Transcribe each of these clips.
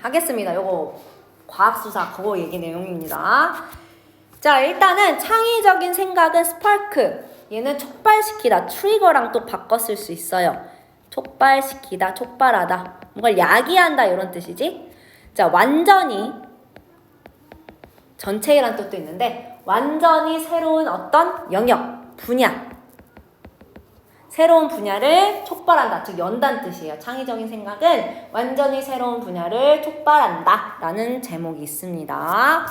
하겠습니다. 요거 과학수사 그거 얘기 내용입니다. 자, 일단은 창의적인 생각은 스파크. 얘는 촉발시키다. 트리거랑 또 바꿔 쓸 수 있어요. 촉발시키다, 촉발하다. 뭔가 야기한다 이런 뜻이지. 자, 완전히 전체란 뜻도 있는데 완전히 새로운 어떤 영역, 분야. 새로운 분야를 촉발한다. 즉 연단 뜻이에요. 창의적인 생각은 완전히 새로운 분야를 촉발한다 라는 제목이 있습니다.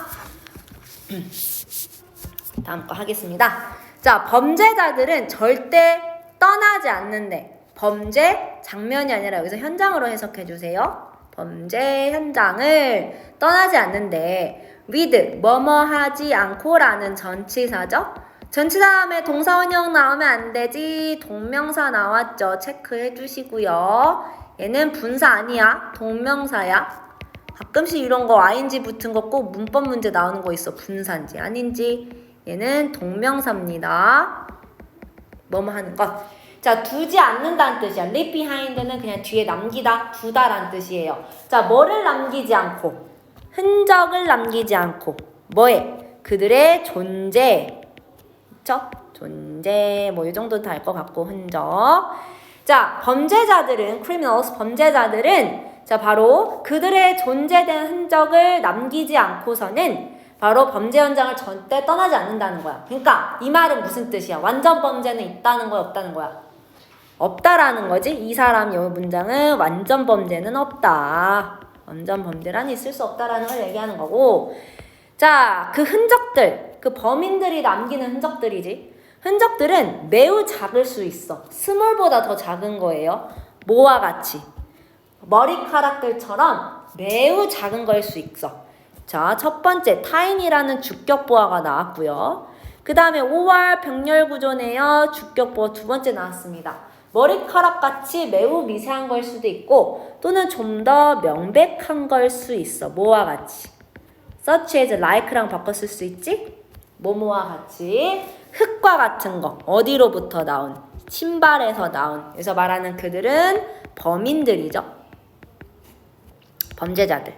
다음 거 하겠습니다. 자, 범죄자들은 절대 떠나지 않는데, 범죄 장면이 아니라 여기서 현장으로 해석해 주세요. 범죄 현장을 떠나지 않는데 with 뭐뭐 하지 않고 라는 전치사죠. 전치사 다음에 동사 원형 나오면 안 되지. 동명사 나왔죠. 체크해 주시고요. 얘는 분사 아니야. 동명사야. 가끔씩 이런 거 ing 붙은 거 꼭 문법 문제 나오는 거 있어. 분사인지 아닌지. 얘는 동명사입니다. 뭐뭐 하는 것. 자, 두지 않는다는 뜻이야. leave behind는 그냥 뒤에 남기다, 두다라는 뜻이에요. 자, 뭐를 남기지 않고? 흔적을 남기지 않고. 뭐에? 그들의 존재. 그쵸? 존재. 뭐 이 정도 다 알 것 같고, 흔적. 자, 범죄자들은, criminals, 범죄자들은 자, 바로 그들의 존재된 흔적을 남기지 않고서는 바로 범죄 현장을 절대 떠나지 않는다는 거야. 그러니까 이 말은 무슨 뜻이야? 완전 범죄는 있다는 거야, 없다는 거야? 없다라는 거지. 이 사람 이 문장은 완전 범죄는 없다. 완전 범죄란 있을 수 없다라는 걸 얘기하는 거고. 자, 그 흔적들, 그 범인들이 남기는 흔적들이지. 흔적들은 매우 작을 수 있어. 스몰보다 더 작은 거예요. 뭐와 같이? 머리카락들처럼 매우 작은 걸 수 있어. 자, 첫 번째 tiny라는 주격보어가 나왔고요. 그 다음에 OR 병렬구조네요. 주격보어 두 번째 나왔습니다. 머리카락같이 매우 미세한 걸 수도 있고 또는 좀 더 명백한 걸 수 있어. 뭐와 같이? such as like랑 바꿔 쓸 수 있지? 뭐뭐와 같이 흙과 같은 거. 어디로부터 나온? 신발에서 나온. 여기서 말하는 그들은 범인들이죠. 범죄자들.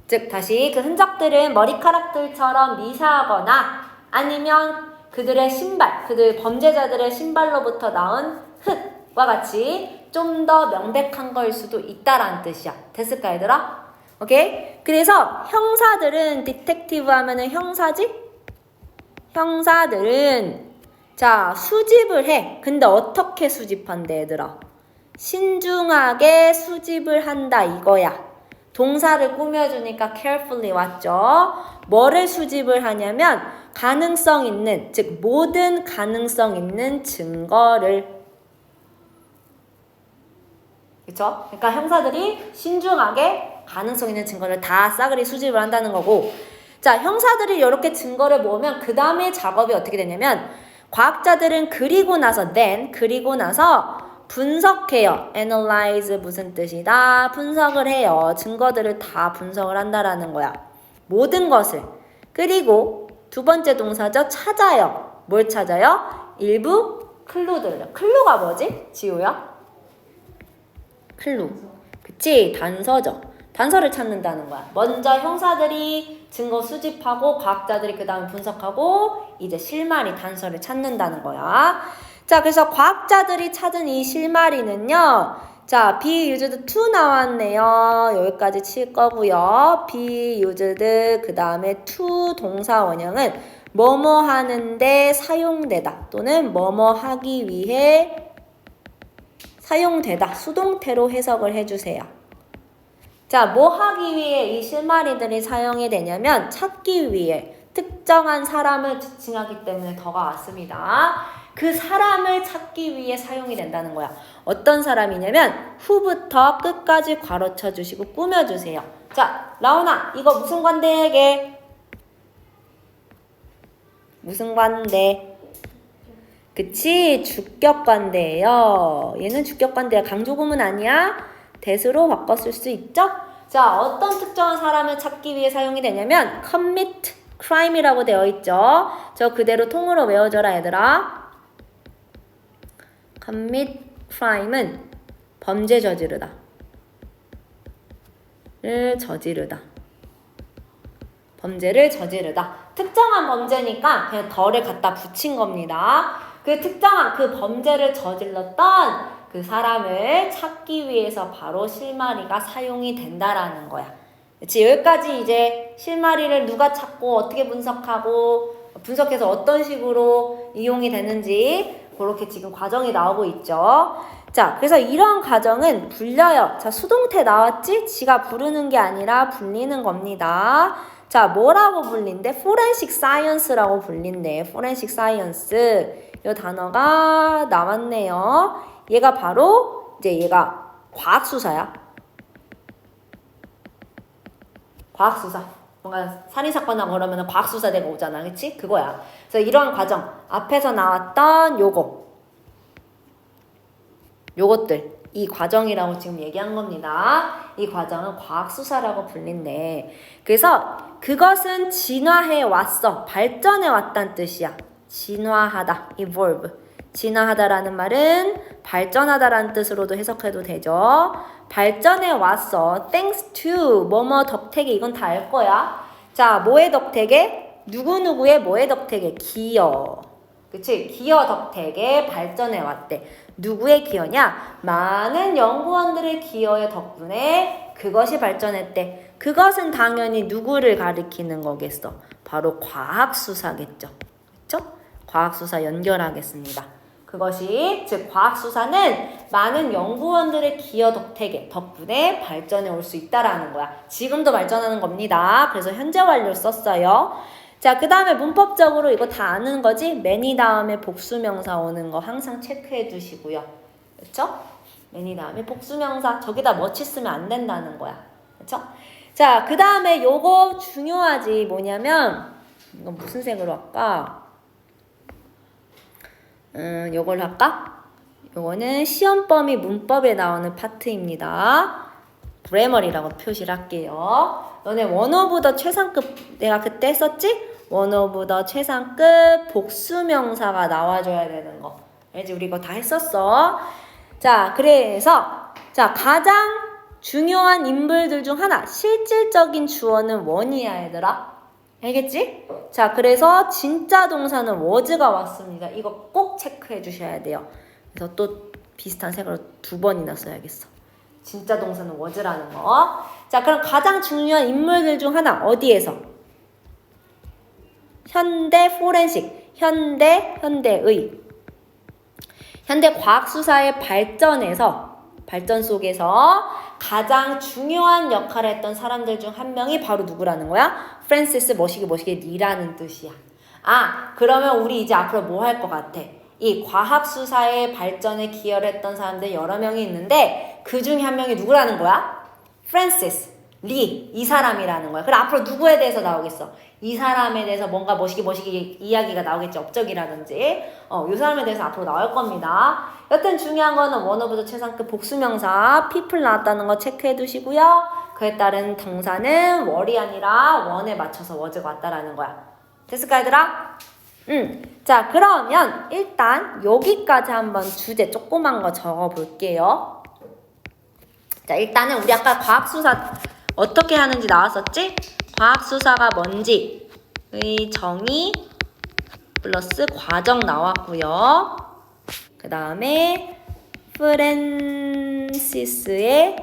즉 다시 그 흔적들은 머리카락들처럼 미세하거나 아니면 그들의 신발, 그들 범죄자들의 신발로부터 나온 흙과 같이 좀 더 명백한 거일 수도 있다라는 뜻이야. 됐을까 얘들아? 오케이? 그래서 형사들은 디텍티브 하면은 형사지? 형사들은 자 수집을 해. 근데 어떻게 수집한대 얘들아? 신중하게 수집을 한다 이거야. 동사를 꾸며주니까 carefully 왔죠. 뭐를 수집을 하냐면 가능성 있는, 즉 모든 가능성 있는 증거를. 그쵸? 그러니까 형사들이 신중하게 가능성 있는 증거를 다 싸그리 수집을 한다는 거고. 자, 형사들이 이렇게 증거를 모으면 그 다음에 작업이 어떻게 되냐면 과학자들은 그리고 나서 분석해요. analyze 무슨 뜻이다? 분석을 해요. 증거들을 다 분석을 한다라는 거야. 모든 것을. 그리고 두 번째 동사죠. 찾아요. 뭘 찾아요? 일부 클루들. 클루가 뭐지? 지우야? 클루. 그치? 단서죠. 단서를 찾는다는 거야. 먼저 형사들이 증거 수집하고 과학자들이 그 다음 분석하고 이제 실마리 단서를 찾는다는 거야. 자, 그래서 과학자들이 찾은 이 실마리는요. 자, be used to 나왔네요. 여기까지 칠 거고요. be used 그 다음에 to 동사 원형은 뭐뭐 하는데 사용되다 또는 뭐뭐 하기 위해 사용되다. 수동태로 해석을 해주세요. 자, 뭐 하기 위해 이 실마리들이 사용이 되냐면 찾기 위해 특정한 사람을 지칭하기 때문에 더가 왔습니다. 그 사람을 찾기 위해 사용이 된다는 거야. 어떤 사람이냐면 후부터 끝까지 괄호쳐 주시고 꾸며주세요. 자, 라온아 이거 무슨 관대에게? 무슨 관대? 그치? 주격관대예요. 얘는 주격관대야. 강조구문 아니야? 대수로 바꿨을 수 있죠? 자, 어떤 특정한 사람을 찾기 위해 사용이 되냐면 commit crime이라고 되어 있죠. 저 그대로 통으로 외워줘라 얘들아. commit crime은 범죄 저지르다. 저지르다. 범죄를 저지르다. 특정한 범죄니까 그냥 덜을 갖다 붙인 겁니다. 그 특정한 그 범죄를 저질렀던 그 사람을 찾기 위해서 바로 실마리가 사용이 된다라는 거야. 그치? 여기까지 이제 실마리를 누가 찾고 어떻게 분석해서 어떤 식으로 이용이 되는지 그렇게 지금 과정이 나오고 있죠. 자, 그래서 이런 과정은 불려요. 자, 수동태 나왔지? 지가 부르는 게 아니라 불리는 겁니다. 자, 뭐라고 불린대? Forensic Science라고 불린대. Forensic Science. 이 단어가 나왔네요. 얘가 바로 얘가 과학수사야. 과학수사. 뭔가 살인사건하고 그러면 과학수사대가 오잖아. 그치? 그거야. 그래서 이런 과정. 앞에서 나왔던 요것들. 이 과정이라고 지금 얘기한 겁니다. 이 과정은 과학수사라고 불린대. 그래서 그것은 진화해 왔어. 발전해 왔다는 뜻이야. 진화하다. evolve. 진화하다라는 말은 발전하다라는 뜻으로도 해석해도 되죠. 발전해 왔어. thanks to 뭐뭐 덕택에 이건 다 알 거야. 자, 뭐의 덕택에? 누구누구의 뭐의 덕택에? 기여. 그치? 기여 덕택에 발전해 왔대. 누구의 기여냐? 많은 연구원들의 기여의 덕분에 그것이 발전했대. 그것은 당연히 누구를 가리키는 거겠어? 바로 과학수사겠죠. 그쵸? 과학수사 연결하겠습니다. 그것이 즉 과학수사는 많은 연구원들의 기여 덕분에 발전해 올 수 있다라는 거야. 지금도 발전하는 겁니다. 그래서 현재 완료를 썼어요. 자, 그 다음에 문법적으로 이거 다 아는 거지? many 다음에 복수명사 오는 거 항상 체크해 두시고요. 그렇죠? many 다음에 복수명사 저기다 much 쓰면 안 된다는 거야. 그렇죠? 자, 그 다음에 요거 중요하지. 뭐냐면 이건 무슨 색으로 할까? 요걸 할까? 요거는 시험 범위 문법에 나오는 파트입니다. 그래머리라고 표시를 할게요. 너네 원어보다 최상급 내가 그때 했었지? 원어보다 최상급 복수명사가 나와줘야 되는 거. 알지? 우리 이거 다 했었어. 자, 그래서 가장 중요한 인물들 중 하나 실질적인 주어는 원이야 얘들아. 알겠지? 자, 그래서 진짜 동사는 was가 왔습니다. 이거 꼭 체크해 주셔야 돼요. 그래서 또 비슷한 색으로 2번이나 써야겠어. 진짜 동사는 was라는 거. 자, 그럼 가장 중요한 인물들 중 하나 어디에서? 현대 포렌식, 현대의 현대 과학수사의 발전 속에서 가장 중요한 역할을 했던 사람들 중 한 명이 바로 누구라는 거야? 프랜시스 뭐시기 리라는 뜻이야. 아, 그러면 우리 이제 앞으로 뭐 할 것 같아? 이 과학수사의 발전에 기여를 했던 사람들 여러 명이 있는데 그 중에 한 명이 누구라는 거야? 프랜시스 리, 이 사람이라는 거야. 그럼 앞으로 누구에 대해서 나오겠어? 이 사람에 대해서 뭔가 뭐시기 이야기가 나오겠지. 업적이라든지. 이 사람에 대해서 앞으로 나올 겁니다. 여튼 중요한 거는 원어부터 최상급 복수명사 people 나왔다는 거 체크해 두시고요. 그에 따른 동사는 월이 아니라 원에 맞춰서 was가 왔다라는 거야. 됐을까 얘들아? 자, 그러면 일단 여기까지 한번 주제 조그만 거 적어볼게요. 자, 일단은 우리 아까 과학수사 어떻게 하는지 나왔었지? 과학수사가 뭔지의 정의 플러스 과정 나왔고요. 그 다음에 프랜시스의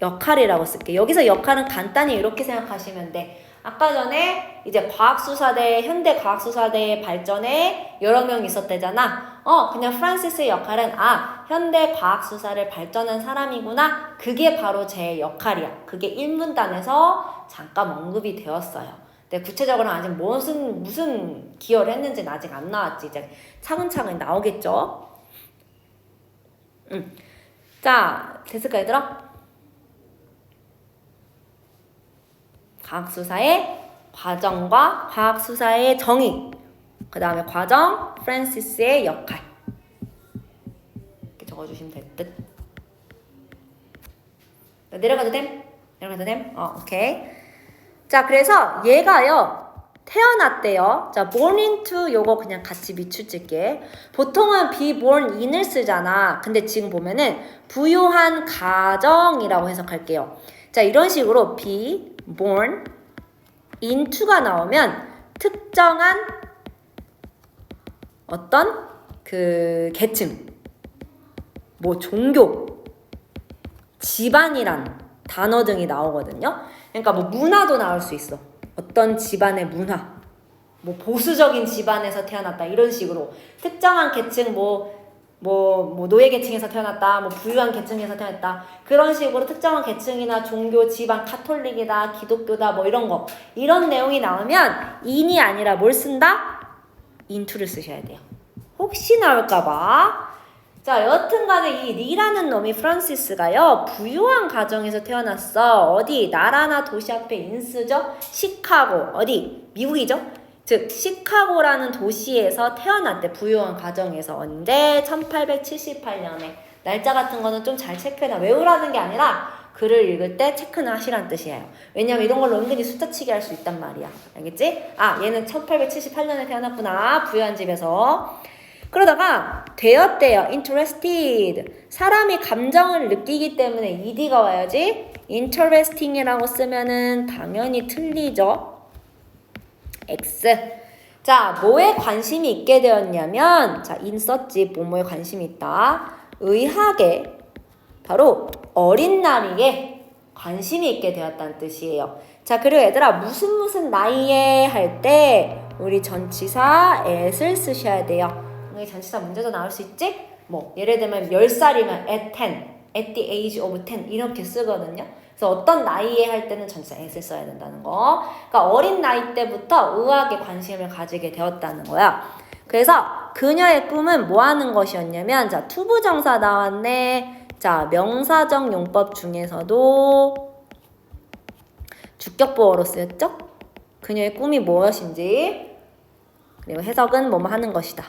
역할이라고 쓸게요. 여기서 역할은 간단히 이렇게 생각하시면 돼. 아까 전에 이제 과학수사대, 현대 과학수사대의 발전에 여러 명 있었대잖아. 그냥 프란시스의 역할은 현대 과학수사를 발전한 사람이구나. 그게 바로 제 역할이야. 그게 1문단에서 잠깐 언급이 되었어요. 근데 구체적으로는 아직 무슨 기여를 했는지는 아직 안 나왔지. 이제 차근차근 나오겠죠. 자, 됐을까 얘들아? 과학수사의 과정과 과학수사의 정의, 그 다음에 과정, 프랜시스의 역할 이렇게 적어주시면 될 듯. 내려가도 됨? 오케이. 자, 그래서 얘가요 태어났대요. 자, born into 요거 그냥 같이 밑줄 칠게. 보통은 be born in을 쓰잖아. 근데 지금 보면은 부유한 가정이라고 해석할게요. 자, 이런 식으로 be born into가 나오면 특정한 어떤 그 계층, 뭐 종교, 집안이란 단어 등이 나오거든요. 그러니까 뭐 문화도 나올 수 있어. 어떤 집안의 문화, 뭐 보수적인 집안에서 태어났다 이런 식으로 특정한 계층 뭐 노예 계층에서 태어났다, 뭐 부유한 계층에서 태어났다 그런 식으로 특정한 계층이나 종교, 집안, 카톨릭이다, 기독교다 뭐 이런 내용이 나오면 in이 아니라 뭘 쓴다? into를 쓰셔야 돼요. 혹시 나올까봐. 자, 여튼간에 이 리라는 놈이 프란시스가요 부유한 가정에서 태어났어. 어디? 나라나 도시 앞에 인 쓰죠? 시카고. 어디? 미국이죠? 즉 시카고라는 도시에서 태어났대. 부유한 가정에서. 언제? 1878년에. 날짜 같은 거는 좀 잘 체크해놔. 외우라는 게 아니라 글을 읽을 때 체크는 하시란 뜻이에요. 왜냐면 이런 걸로 은근히 숫자치기 할 수 있단 말이야. 알겠지? 아, 얘는 1878년에 태어났구나. 부유한 집에서. 그러다가 되었대요. interested. 사람이 감정을 느끼기 때문에 ed가 와야지. interesting이라고 쓰면은 당연히 틀리죠. X. 자, 뭐에 관심이 있게 되었냐면, 자, in 썼지. 뭐뭐에 관심이 있다. 의학에, 바로 어린 나이에 관심이 있게 되었다는 뜻이에요. 자, 그리고 얘들아, 무슨 나이에 할 때 우리 전치사 at을 쓰셔야 돼요. 전치사 문제도 나올 수 있지? 뭐 예를 들면 10살이면 at 10, at the age of 10 이렇게 쓰거든요. 그래서 어떤 나이에 할 때는 전치사 at을 써야 된다는 거. 그러니까 어린 나이 때부터 의학에 관심을 가지게 되었다는 거야. 그래서 그녀의 꿈은 뭐 하는 것이었냐면, 자, 투부정사 나왔네. 자, 명사적 용법 중에서도 주격보어로 쓰였죠? 그녀의 꿈이 무엇인지, 그리고 해석은 뭐뭐 하는 것이다.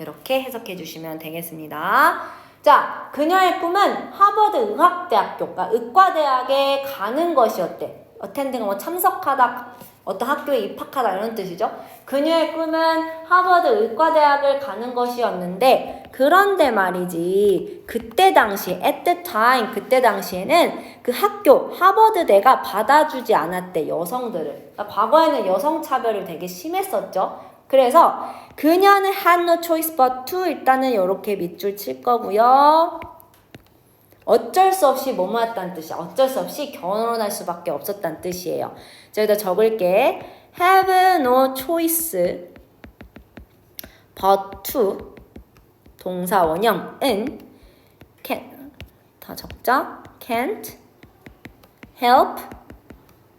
이렇게 해석해 주시면 되겠습니다. 자, 그녀의 꿈은 하버드 의학대학교, 그러니까 의과대학에 가는 것이었대. 어텐딩은 뭐 참석하다, 어떤 학교에 입학하다 이런 뜻이죠. 그녀의 꿈은 하버드 의과대학을 가는 것이었는데, 그런데 말이지, 그때 당시, at the time, 그때 당시에는 그 학교, 하버드대가 받아주지 않았대, 여성들을. 그러니까 과거에는 여성차별이 되게 심했었죠. 그래서 그녀는 had no choice but to, 일단은 이렇게 밑줄 칠 거고요. 어쩔 수 없이 뭐뭐 했다는 뜻이야. 어쩔 수 없이 결혼할 수밖에 없었다는 뜻이에요. 자, 여기다 적을게. have no choice but to, 동사 원형은 can, 다 적자. can't help,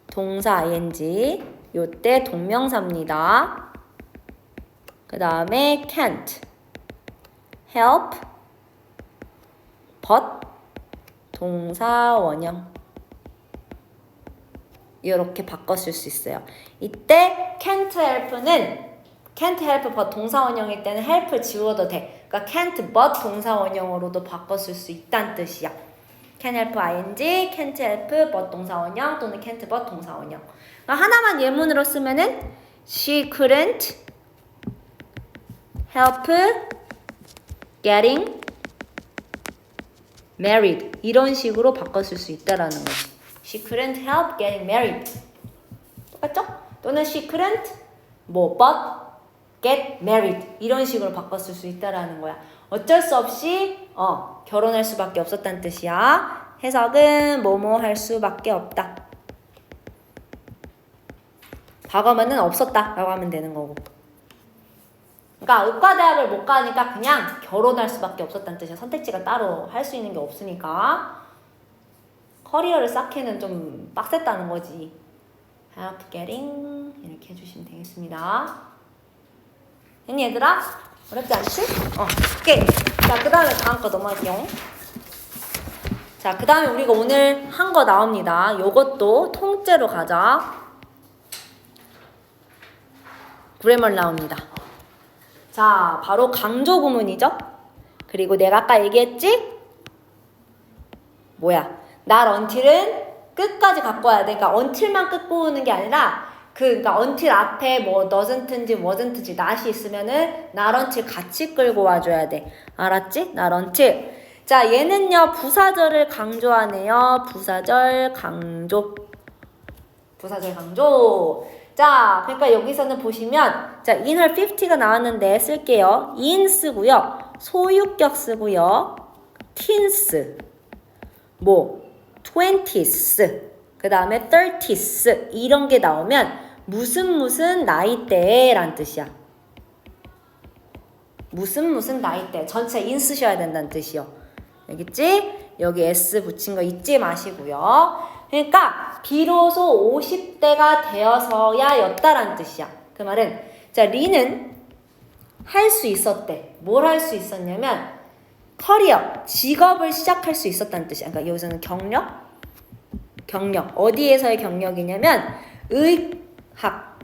동사 ing, 요때 동명사입니다. 그 다음에 can't help but, 동사 원형. 이렇게 바꿔 쓸 수 있어요. 이때 can't help but 동사 원형일 때는 help을 지워도 돼. 그러니까 can't but 동사 원형으로도 바꿔 쓸 수 있다는 뜻이야. can help ing, can't help but 동사 원형, 또는 can't but 동사 원형. 그러니까 하나만 예문으로 쓰면은 she couldn't help getting married, 이런 식으로 바꿨을 수 있다라는 거지. She couldn't help getting married. 똑같죠? 또는 she couldn't but get married, 이런 식으로 바꿨을 수 있다라는 거야. 어쩔 수 없이 결혼할 수밖에 없었다는 뜻이야. 해석은 뭐뭐 할 수밖에 없다. 과거면은 없었다 라고 하면 되는 거고. 그러니까 의과대학을 못 가니까 그냥 결혼할 수밖에 없었다는 뜻이야. 선택지가 따로 할 수 있는 게 없으니까. 커리어를 쌓기는 좀 빡셌다는 거지. help getting, 이렇게 해주시면 되겠습니다. 됐니 얘들아? 어렵지 않지? 오케이. 자, 그 다음에 다음 거 넘어갈게요. 자, 그 다음에 우리가 오늘 한 거 나옵니다. 요것도 통째로 가자. 그래머 나옵니다. 자, 바로 강조 구문이죠. 그리고 내가 아까 얘기했지? 뭐야? 날 until은 끝까지 갖고 와야 돼. 그러니까 until만 끝고 오는 게 아니라 그러니까 until 앞에 뭐 doesn't인지 wasn't인지 not이 있으면은 날 until 같이 끌고 와줘야 돼. 알았지? 날 until. 자, 얘는요, 부사절을 강조하네요. 부사절 강조. 부사절 강조. 자, 그러니까 여기서는 보시면, 자, in her 50가 나왔는데 쓸게요. in 쓰고요. 소유격 쓰고요. teens. 뭐, 20s. 그 다음에 30s. 이런 게 나오면 무슨 나이대에 란 뜻이야. 무슨 나이대. 전체 in 쓰셔야 된다는 뜻이요. 알겠지? 여기 S 붙인 거 잊지 마시고요. 그러니까 비로소 50대가 되어서야 였다라는 뜻이야. 그 말은 자, 리는 할 수 있었대. 뭘 할 수 있었냐면 커리어, 직업을 시작할 수 있었다는 뜻이야. 그러니까 여기서는 경력. 어디에서의 경력이냐면 의학.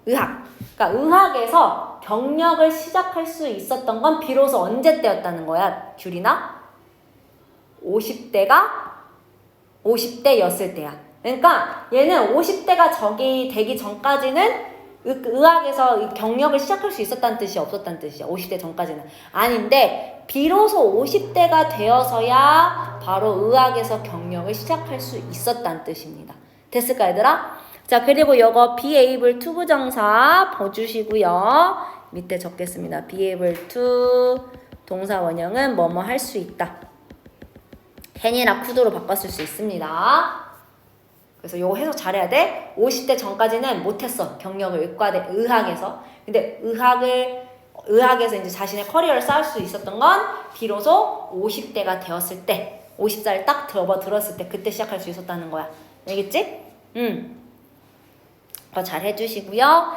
그러니까 의학에서 경력을 시작할 수 있었던 건 비로소 언제 때였다는 거야, 귤이나? 50대였을 때야. 그러니까 얘는 50대가 저기 되기 전까지는 의학에서 경력을 시작할 수 있었다는 뜻이 없었다는 뜻이야. 50대 전까지는. 아닌데 비로소 50대가 되어서야 바로 의학에서 경력을 시작할 수 있었다는 뜻입니다. 됐을까, 얘들아? 자, 그리고 요거 be able to 부정사 봐주시고요. 밑에 적겠습니다. be able to 동사 원형은 뭐뭐 할 수 있다. can이나 could로 바꿨을 수 있습니다. 그래서 요거 해석 잘해야 돼. 50대 전까지는 못했어. 경력을 의학에서. 근데 의학에서 이제 자신의 커리어를 쌓을 수 있었던 건 비로소 50대가 되었을 때, 50살 딱 들었을 때 그때 시작할 수 있었다는 거야. 알겠지? 더 잘 해주시고요.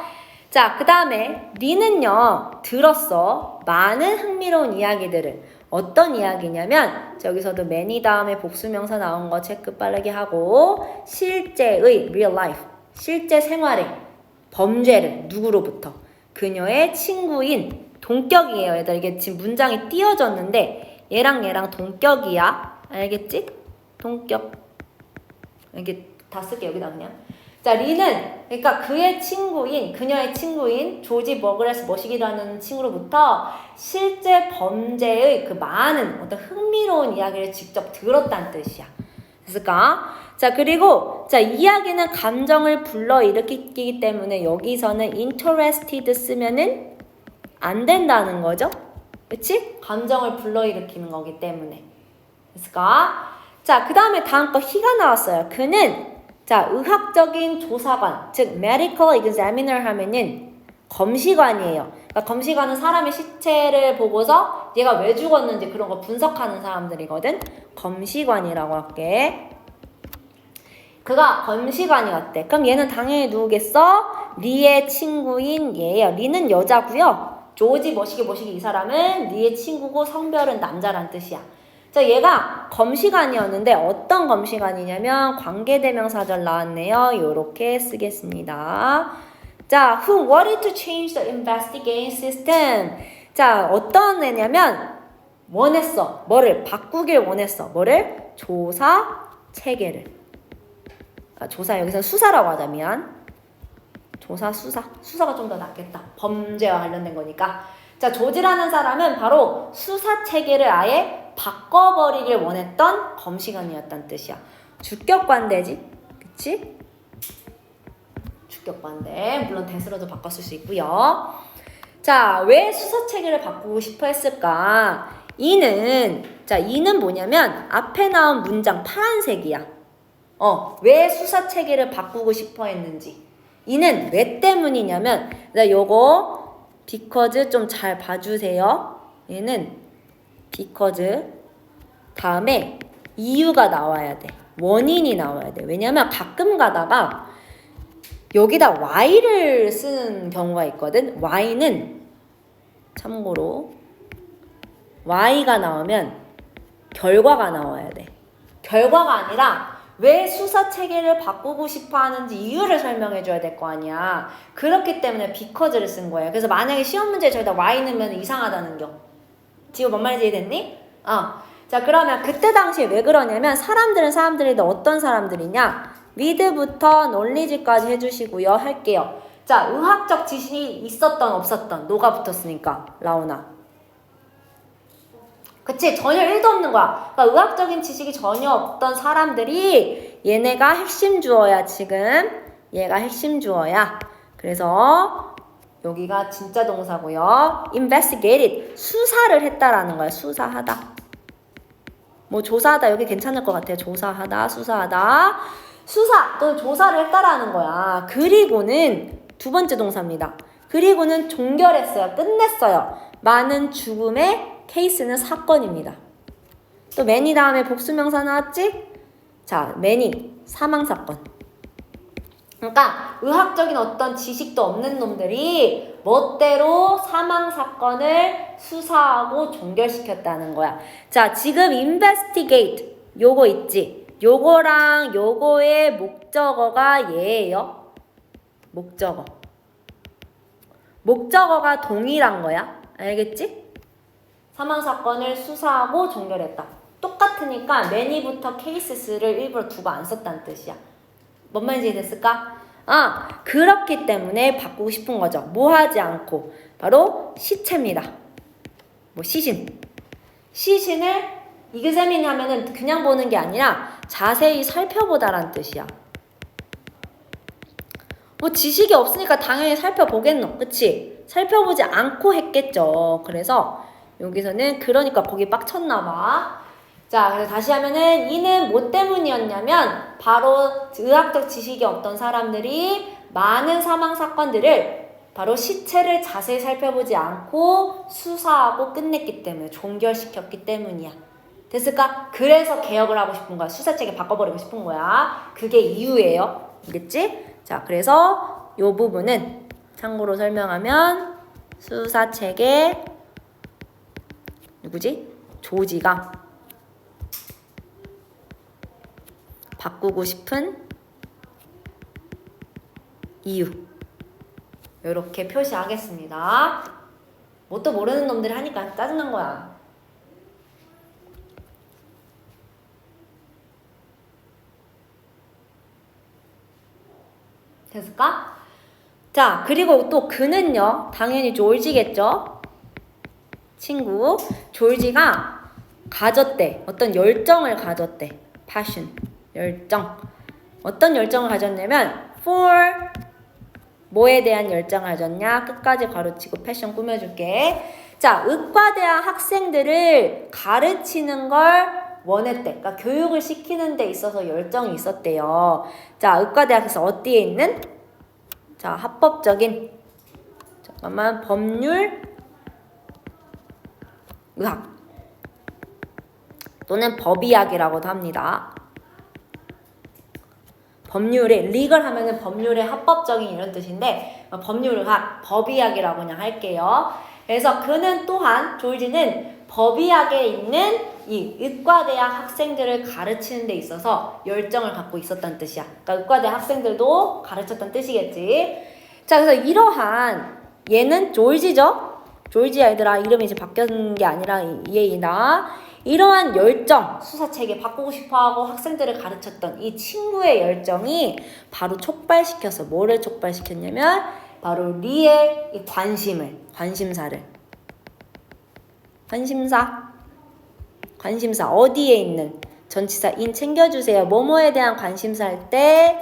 자, 그 다음에 리는요, 들었어. 많은 흥미로운 이야기들을. 어떤 이야기냐면 저기서도 many 다음에 복수명사 나온 거 체크 빠르게 하고 실제의 real life, 실제 생활의 범죄를 누구로부터? 그녀의 친구인 동격이에요. 얘들 이게 지금 문장이 띄어졌는데 얘랑 동격이야. 알겠지? 동격. 이게 다 쓸게 여기다 그냥. 자, 리는 그러니까 그녀의 친구인 조지 버그레스 머시기라는 친구로부터 실제 범죄의 그 많은 어떤 흥미로운 이야기를 직접 들었다는 뜻이야. 됐을까? 자, 그리고 자, 이야기는 감정을 불러일으키기 때문에 여기서는 interested 쓰면은 안 된다는 거죠. 그치? 감정을 불러일으키는 거기 때문에. 됐을까? 자, 그 다음에 다음 거 희가 나왔어요. 그는 자, 의학적인 조사관, 즉 medical examiner 하면은 검시관이에요. 그러니까 검시관은 사람의 시체를 보고서 얘가 왜 죽었는지 그런 거 분석하는 사람들이거든. 검시관이라고 할게. 그가 검시관이었대. 그럼 얘는 당연히 누구겠어? 리의 친구인 얘예요. 리는 여자고요. 조지 머시기 이 사람은 리의 친구고 성별은 남자란 뜻이야. 자, 얘가 검시관이었는데 어떤 검시관이냐면 관계대명사절 나왔네요. 요렇게 쓰겠습니다. 자, who wanted to change the investigating system. 자, 어떤 애냐면 원했어. 뭐를? 바꾸길 원했어. 뭐를? 조사 체계를. 조사 여기서 수사라고 하자면 수사가 좀 더 낫겠다. 범죄와 관련된 거니까. 자, 조지라는 사람은 바로 수사 체계를 아예 바꿔버리길 원했던 검시관이었다는 뜻이야. 주격관대지? 그치? 주격관대. 물론 대수로도 바꿨을 수 있고요. 자, 왜 수사 체계를 바꾸고 싶어 했을까? 이는 뭐냐면 앞에 나온 문장 파란색이야. 왜 수사 체계를 바꾸고 싶어 했는지. 이는 왜 때문이냐면 요거 because 좀 잘 봐주세요. 얘는 because 다음에 이유가 나와야 돼. 원인이 나와야 돼. 왜냐면 가끔 가다가 여기다 why를 쓰는 경우가 있거든. why는 참고로 why가 나오면 결과가 나와야 돼. 결과가 아니라 왜 수사 체계를 바꾸고 싶어 하는지 이유를 설명해 줘야 될 거 아니야. 그렇기 때문에 because를 쓴 거예요. 그래서 만약에 시험 문제에 저기다 why 넣으면 이상하다는 겨. 지금 뭔 말인지 이해됐니? 자, 그러면 그때 당시에 왜 그러냐면 사람들인데 어떤 사람들이냐? with부터 knowledge까지 해주시고요. 할게요. 자, 의학적 지식이 있었던 없었던 노가 붙었으니까 라오나. 그치? 전혀 1도 없는 거야. 그러니까 의학적인 지식이 전혀 없던 사람들이 얘네가 핵심 주어야 지금. 얘가 핵심 주어야. 그래서 여기가 진짜 동사고요. investigated. 수사를 했다라는 거야. 수사하다. 뭐 조사하다 여기 괜찮을 것 같아요. 조사하다, 수사하다. 수사 또는 조사를 했다라는 거야. 그리고는 두 번째 동사입니다. 그리고는 종결했어요. 끝냈어요. 많은 죽음의 케이스는 사건입니다. 또 many 다음에 복수명사 나왔지? 자, many 사망사건. 그러니까 의학적인 어떤 지식도 없는 놈들이 멋대로 사망사건을 수사하고 종결시켰다는 거야. 자, 지금 investigate 요거 있지? 요거랑 요거의 목적어가 얘예요. 목적어. 목적어가 동일한 거야. 알겠지? 사망사건을 수사하고 종결했다. 똑같으니까 many부터 cases를 일부러 두고 안 썼다는 뜻이야. 뭔 말인지 됐을까? 그렇기 때문에 바꾸고 싶은 거죠. 뭐 하지 않고. 바로 시체입니다. 뭐 시신. 시신을 examine 하면은 그냥 보는 게 아니라 자세히 살펴보다라는 뜻이야. 뭐 지식이 없으니까 당연히 살펴보겠노. 그치? 살펴보지 않고 했겠죠. 그래서 여기서는 그러니까 거기 빡쳤나 봐. 자, 그래서 다시 하면은 이는 뭐 때문이었냐면 바로 의학적 지식이 없던 사람들이 많은 사망 사건들을 바로 시체를 자세히 살펴보지 않고 수사하고 끝냈기 때문에 종결시켰기 때문이야. 됐을까? 그래서 개혁을 하고 싶은 거야. 수사체계 바꿔버리고 싶은 거야. 그게 이유예요. 알겠지? 자, 그래서 이 부분은 참고로 설명하면 수사체계 누구지? 조지가 바꾸고 싶은 이유 이렇게 표시하겠습니다. 뭣도 모르는 놈들이 하니까 짜증난 거야. 됐을까? 자, 그리고 또 그는요. 당연히 졸지겠죠? 친구. 졸지가 가졌대. 어떤 열정을 가졌대. passion. 열정. 어떤 열정을 가졌냐면 for 뭐에 대한 열정을 가졌냐? 끝까지 가로치고 패션 꾸며줄게. 자, 의과대학 학생들을 가르치는 걸 원했대. 그러니까 교육을 시키는 데 있어서 열정이 있었대요. 자, 의과대학에서 어디에 있는? 자, 합법적인 잠깐만 법률 의학 또는 법의학이라고도 합니다. 법률의 리걸 하면은 법률의 합법적인 이런 뜻인데 법률의학, 법의학이라고 그냥 할게요. 그래서 그는 또한 졸지는 법의학에 있는 이 의과대학 학생들을 가르치는 데 있어서 열정을 갖고 있었다는 뜻이야. 그러니까 의과대학 학생들도 가르쳤다는 뜻이겠지. 자, 그래서 이러한 얘는 졸지죠? 졸지야 얘들아. 이름이 이제 바뀌는 게 아니라 얘이다. 이러한 열정, 수사체계 바꾸고 싶어하고 학생들을 가르쳤던 이 친구의 열정이 바로 촉발시켜서 뭐를 촉발시켰냐면 바로 리의 이 관심사를 관심사 어디에 있는 전치사 in 챙겨주세요. 뭐뭐에 대한 관심사일 때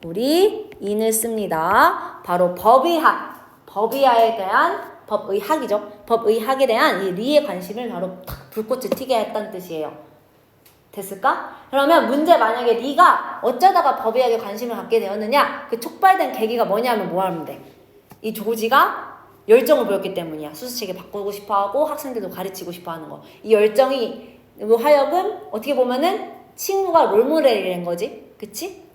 우리 in을 씁니다. 바로 법의학에 대한 법의학이죠. 법의학에 대한 이 리의 관심을 바로 탁 불꽃을 튀게 했다는 뜻이에요. 됐을까? 그러면 문제 만약에 리가 어쩌다가 법의학에 관심을 갖게 되었느냐? 그 촉발된 계기가 뭐냐면 뭐 하면 돼? 이 조지가 열정을 보였기 때문이야. 수수책에 바꾸고 싶어하고 학생들도 가르치고 싶어하는 거. 이 열정이 하여금 어떻게 보면은 친구가 롤모델이 된 거지. 그치?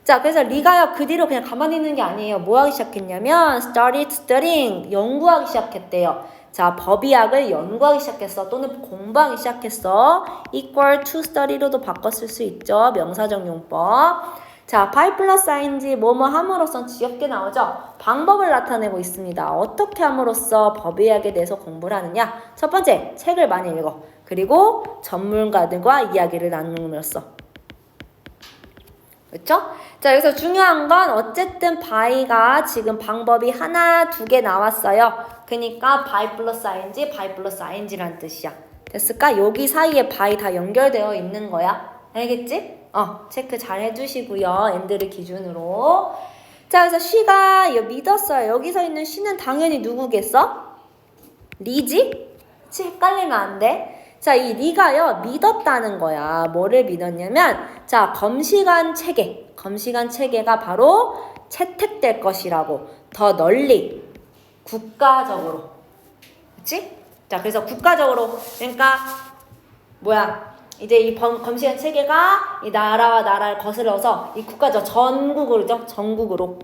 자, 그래서 리가요 그 뒤로 그냥 가만히 있는 게 아니에요. 뭐 하기 시작했냐면 started studying 연구하기 시작했대요. 자, 법의학을 연구하기 시작했어. 또는 공부하기 시작했어. equal to study로도 바꿨을 수 있죠. 명사적 용법. 자, by 플러스 ing 뭐뭐 함으로써 귀엽게 나오죠. 방법을 나타내고 있습니다. 어떻게 함으로써 법의학에 대해서 공부를 하느냐. 첫 번째, 책을 많이 읽어. 그리고 전문가들과 이야기를 나눔으로써 그렇죠? 자, 여기서 중요한 건 어쨌든 by가 지금 방법이 하나, 두 개 나왔어요. 그러니까 by 플러스 ing, by 플러스 ing라는 뜻이야. 됐을까? 여기 사이에 by 다 연결되어 있는 거야. 알겠지? 체크 잘 해주시고요. end를 기준으로. 자, 그래서 she가 믿었어요. 여기서 있는 she는 당연히 누구겠어? 리지? 그치? 헷갈리면 안 돼. 자, 이 리가요, 믿었다는 거야. 뭐를 믿었냐면, 자, 검시관 체계가 바로 채택될 것이라고. 더 널리, 국가적으로. 그치? 자, 그래서 국가적으로, 그러니까, 이제 이 검시관 체계가 이 나라와 나라를 거슬러서 이 국가적 전국으로죠. 전국으로.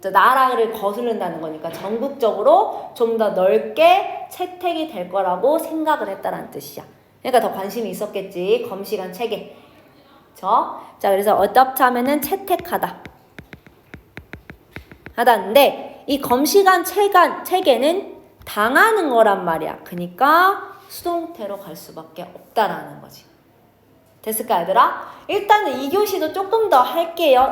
나라를 거스른다는 거니까 전국적으로 좀 더 넓게 채택이 될 거라고 생각을 했다는 뜻이야. 그러니까 더 관심이 있었겠지. 검시관 체계. 자, 그래서 adopt 하면은 채택하다. 하다인데 이 검시관 체계는 당하는 거란 말이야. 그러니까 수동태로 갈 수밖에 없다라는 거지. 됐을까, 얘들아? 일단은 2교시도 조금 더 할게요.